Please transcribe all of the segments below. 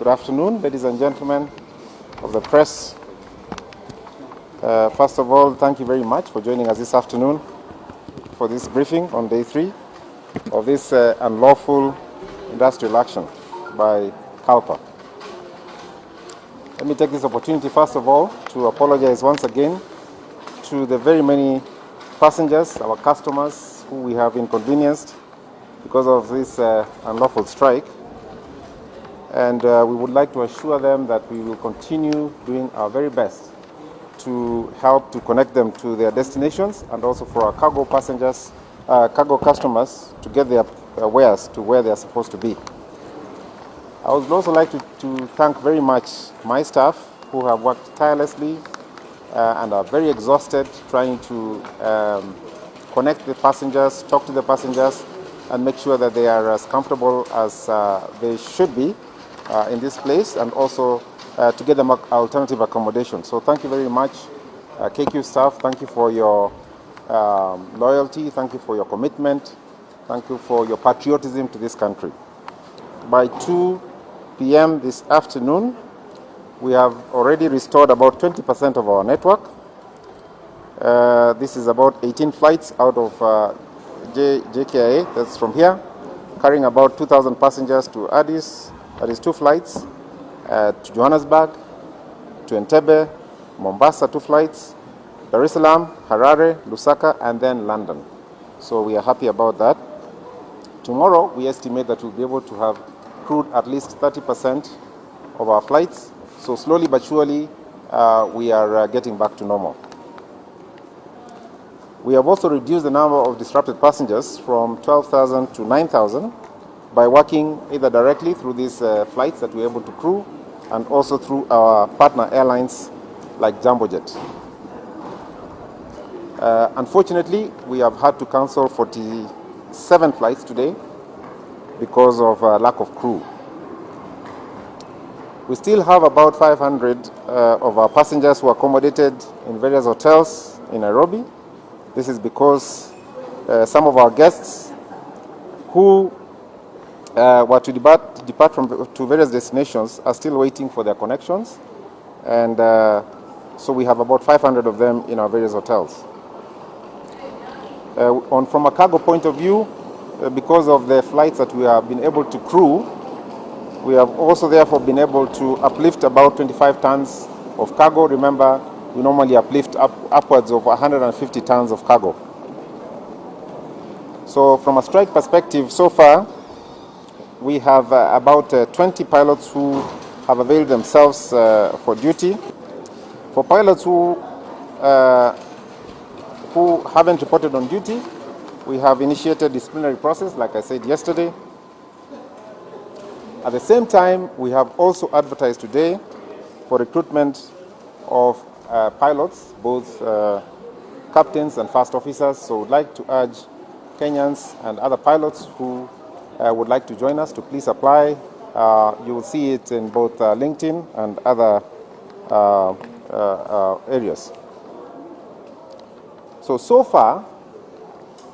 Good afternoon, ladies and gentlemen of the press. First of all, thank you very much for joining us this afternoon for this briefing on day 3 of this unlawful industrial action by CALPA. Let me take this opportunity, first of all, to apologize once again to the very many passengers, our customers, who we have inconvenienced because of this unlawful strike. And we would like to assure them that we will continue doing our very best to help to connect them to their destinations, and also for our cargo passengers, cargo customers to get their wares to where they are supposed to be. I would also like to thank very much my staff who have worked tirelessly and are very exhausted trying to connect the passengers, talk to the passengers, and make sure that they are as comfortable as they should be in this place, and also to get them alternative accommodation. So thank you very much, KQ staff. Thank you for your loyalty. Thank you for your commitment. Thank you for your patriotism to this country. By 2 p.m. this afternoon, we have already restored about 20% of our network. This is about 18 flights out of JKIA, that's from here, carrying about 2,000 passengers to Addis. That is 2 flights, to Johannesburg, to Entebbe, Mombasa 2 flights, Dar es Salaam, Harare, Lusaka, and then London. So we are happy about that. Tomorrow, we estimate that we'll be able to have crewed at least 30% of our flights. So slowly but surely, we are getting back to normal. We have also reduced the number of disrupted passengers from 12,000 to 9,000 by working either directly through these flights that we're able to crew, and also through our partner airlines like Jambojet. Unfortunately, we have had to cancel 47 flights today because of lack of crew. We still have about 500 of our passengers who are accommodated in various hotels in Nairobi. This is because some of our guests who were to depart to various destinations are still waiting for their connections, and so we have about 500 of them in our various hotels. From a cargo point of view, because of the flights that we have been able to crew, we have also therefore been able to uplift about 25 tons of cargo. Remember, we normally uplift upwards of 150 tons of cargo. So from a strike perspective, so far, we have about 20 pilots who have availed themselves for duty. For pilots who haven't reported on duty, we have initiated disciplinary process, like I said yesterday. At the same time, we have also advertised today for recruitment of pilots, both captains and first officers. So we'd like to urge Kenyans and other pilots who would like to join us to please apply. You will see it in both LinkedIn and other areas. So far,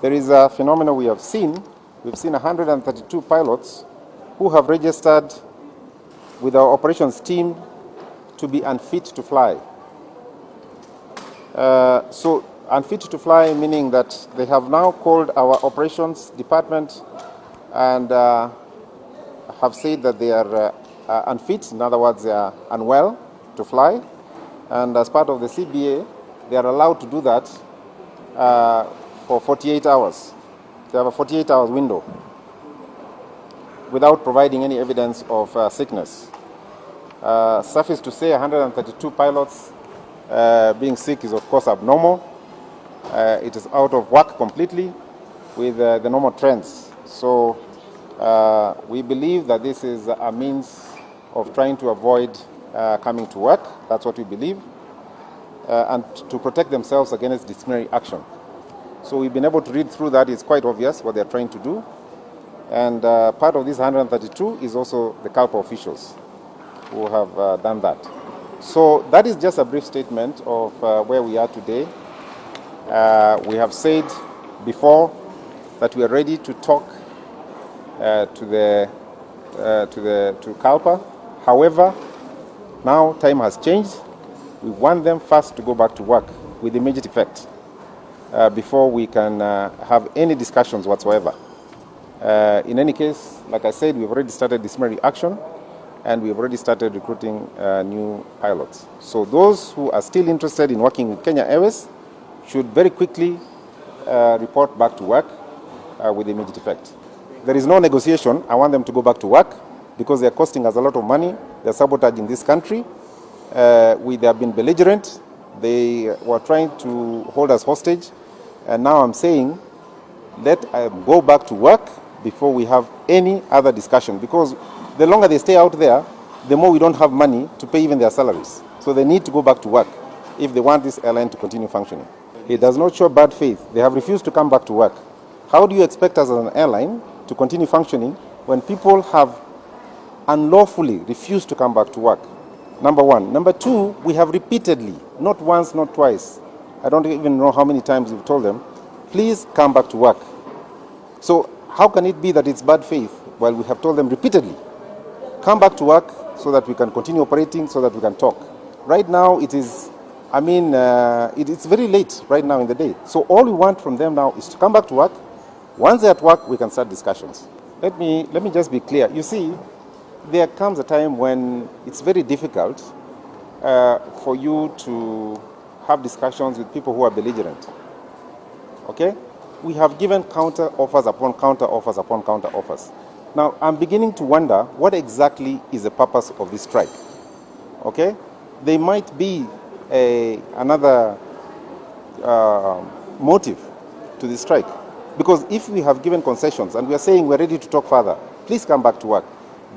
there is a phenomenon we have seen. We've seen 132 pilots who have registered with our operations team to be unfit to fly. So unfit to fly meaning that they have now called our operations department and have said that they are unfit. In other words, they are unwell to fly. And as part of the CBA, they are allowed to do that for 48 hours. They have a 48-hour window without providing any evidence of sickness. Suffice to say, 132 pilots being sick is of course abnormal. It is out of whack completely with the normal trends. So we believe that this is a means of trying to avoid coming to work. That's what we believe, and to protect themselves against disciplinary action. So we've been able to read through that. It's quite obvious what they're trying to do. And part of this 132 is also the CALPA officials who have done that. So that is just a brief statement of where we are today. We have said before that we are ready to talk to CALPA However, now time has changed. We want them first to go back to work with immediate effect before we can have any discussions whatsoever. In any case, like I said, we've already started disciplinary action and we've already started recruiting new pilots. So those who are still interested in working with Kenya Airways should very quickly report back to work with immediate effect. There is no negotiation. I want them to go back to work because they're costing us a lot of money. They're sabotaging this country. They have been belligerent. They were trying to hold us hostage. And now I'm saying, let them go back to work before we have any other discussion. Because the longer they stay out there, the more we don't have money to pay even their salaries. So they need to go back to work if they want this airline to continue functioning. It does not show bad faith. They have refused to come back to work. How do you expect us as an airline to continue functioning when people have unlawfully refused to come back to work? Number one. Number two, we have repeatedly, not once, not twice, I don't even know how many times we've told them, please come back to work. So how can it be that it's bad faith while we have told them repeatedly, come back to work so that we can continue operating, so that we can talk? Right now it is, it's very late right now in the day. So all we want from them now is to come back to work. Once they're at work, we can start discussions. Let me just be clear. You see, there comes a time when it's very difficult for you to have discussions with people who are belligerent. Okay? We have given counter offers upon counter offers upon counter offers. Now, I'm beginning to wonder what exactly is the purpose of this strike. Okay? There might be another motive to this strike. Because if we have given concessions and we are saying we're ready to talk further, please come back to work.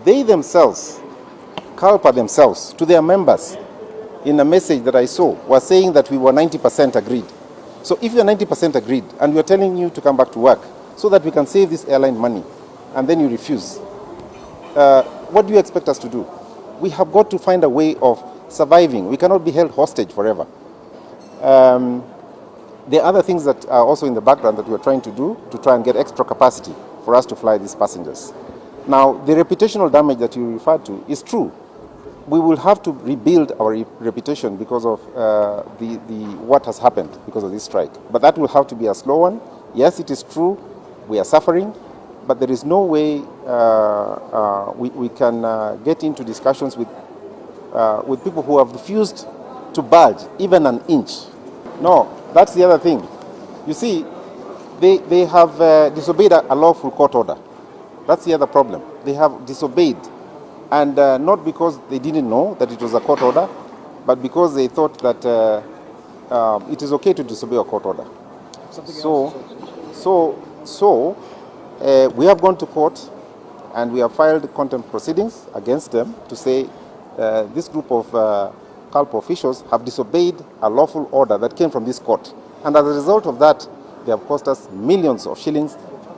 They themselves, culpa themselves to their members in a message that I saw, were saying that we were 90% agreed. So if you're 90% agreed and we're telling you to come back to work so that we can save this airline money, and then you refuse, what do you expect us to do? We have got to find a way of surviving. We cannot be held hostage forever. There are other things that are also in the background that we're trying to do to try and get extra capacity for us to fly these passengers. Now, the reputational damage that you referred to is true. We will have to rebuild our reputation because of what has happened because of this strike. But that will have to be a slow one. Yes, it is true, we are suffering, but there is no way we can get into discussions with people who have refused to budge even an inch. No, that's the other thing. You see, they have disobeyed a lawful court order. That's the other problem. They have disobeyed. And not because they didn't know that it was a court order, but because they thought that it is okay to disobey a court order. So we have gone to court and we have filed contempt proceedings against them to say this group of CALPO officials have disobeyed a lawful order that came from this court. And as a result of that, they have cost us millions of shillings,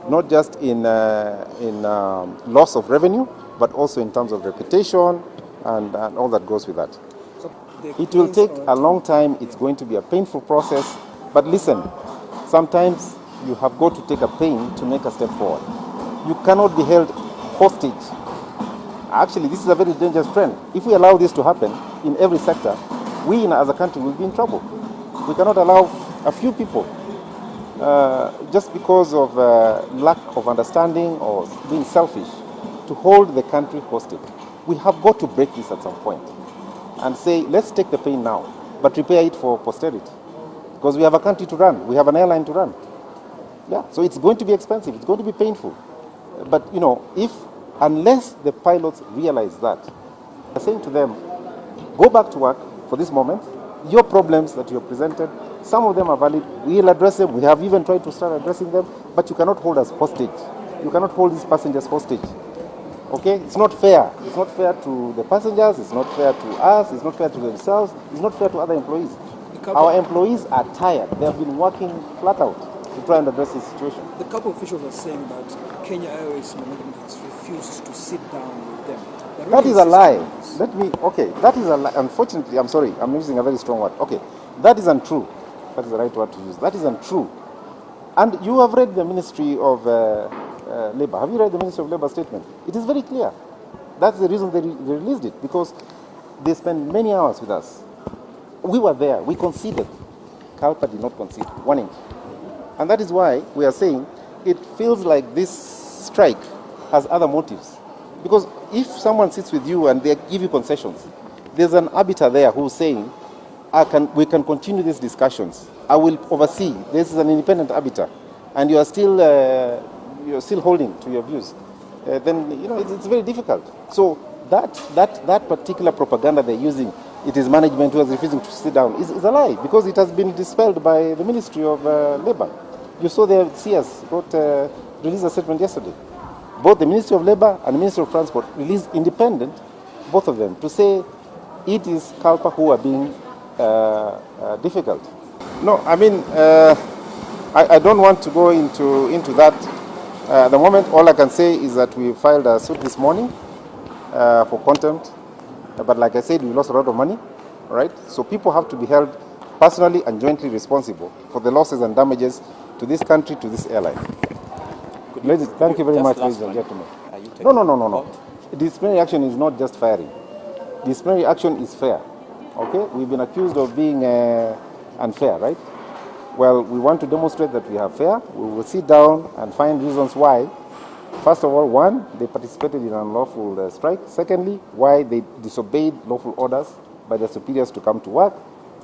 not just in loss of revenue, but also in terms of reputation and all that goes with that. So it will take a long time. It's going to be a painful process. But listen, sometimes you have got to take a pain to make a step forward. You cannot be held hostage. Actually, this is a very dangerous trend. If we allow this to happen in every sector, we as a country will be in trouble. We cannot allow a few people, just because of lack of understanding or being selfish, to hold the country hostage. We have got to break this at some point and say, let's take the pain now, but prepare it for posterity. Because we have a country to run, we have an airline to run. Yeah, so it's going to be expensive, it's going to be painful. But unless the pilots realize that, I'm saying to them, go back to work for this moment. Your problems that you have presented, some of them are valid. We'll address them. We have even tried to start addressing them, but you cannot hold us hostage. You cannot hold these passengers hostage. Okay? It's not fair. It's not fair to the passengers. It's not fair to us. It's not fair to themselves. It's not fair to other employees. Our employees are tired. They have been working flat out to try and address this situation. The couple of officials are saying that Kenya Airways management has refused to sit down with them. That is a lie. That is a lie. Unfortunately, I'm sorry, I'm using a very strong word. Okay, that is untrue. That is the right word to use. That is untrue. And you have read the Ministry of Labour. Have you read the Ministry of Labour statement? It is very clear. That's the reason they released it, because they spent many hours with us. We were there. We conceded. CALPA did not concede 1 inch. And that is why we are saying it feels like this strike has other motives. Because if someone sits with you and they give you concessions, there's an arbiter there who's saying, we can continue these discussions. I will oversee. This is an independent arbiter, and you are still holding to your views. Then it's very difficult. So that particular propaganda they're using, it is management who is refusing to sit down, is a lie, because it has been dispelled by the Ministry of Labour. You saw the CS released a statement yesterday. Both the Ministry of Labour and the Ministry of Transport released independent, both of them, to say it is CALPA who are being difficult. No, I mean, I don't want to go into that. At the moment, all I can say is that we filed a suit this morning for contempt. But like I said, we lost a lot of money, right? So people have to be held personally and jointly responsible for the losses and damages to this country, to this airline. Thank you very much, ladies and gentlemen. No. Disciplinary action is not just firing. Disciplinary action is fair. Okay? We've been accused of being unfair, right? Well, we want to demonstrate that we are fair. We will sit down and find reasons why. First of all, one, they participated in an unlawful strike. Secondly, why they disobeyed lawful orders by their superiors to come to work.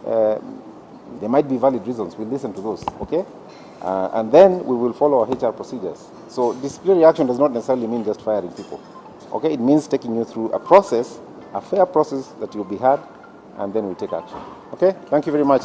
There might be valid reasons. We'll listen to those, okay? And then we will follow our HR procedures. So disciplinary action does not necessarily mean just firing people, okay? It means taking you through a process, a fair process that you'll be had, and then we take action. Okay? Thank you very much.